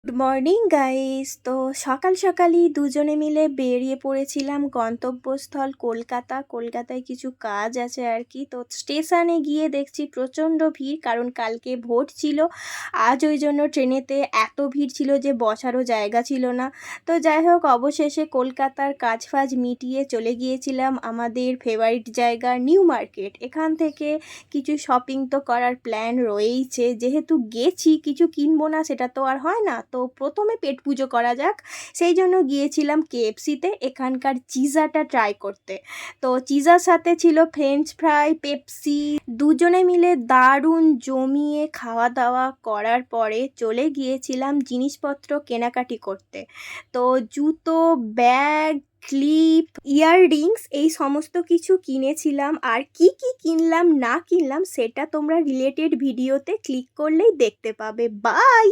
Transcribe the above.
Good morning guys. তো সকাল সকালই দুজনে মিলে বেরিয়ে পড়েছিলাম গন্তব্যস্থল কলকাতায় কিছু কাজ আছে আর কি। তো স্টেশনে গিয়ে দেখছি প্রচণ্ড ভিড়, কারণ কালকে ভোট ছিল। আজ ওই জন্য ট্রেনেতে এত ভিড় ছিল যে বসারও জায়গা ছিল না। তো যাই হোক, অবশেষে কলকাতার কাজ ফাজ মিটিয়ে চলে গিয়েছিলাম আমাদের ফেভারিট জায়গা নিউ মার্কেট। এখান থেকে কিছু শপিং তো করার প্ল্যান রয়েইছে, যেহেতু গেছি কিছু কিনবো না সেটা তো আর হয় না। তো প্রথমে পেট পুজো করা যাক, সেই জন্য গিয়েছিলাম কেএফসিতে এখানকার চিজাটা ট্রাই করতে। তো চিজার সাথে ছিল ফ্রেঞ্চ ফ্রাই, পেপসি। দুজনে মিলে দারুণ জমিয়ে খাওয়া দাওয়া করার পরে চলে গিয়েছিলাম জিনিসপত্র কেনাকাটি করতে। তো জুতো, ব্যাগ, ক্লিপ, ইয়াররিংস এই সমস্ত কিছু কিনেছিলাম। আর কি কি কিনলাম না কিনলাম সেটা তোমরা রিলেটেড ভিডিওতে ক্লিক করলেই দেখতে পাবে। বাই।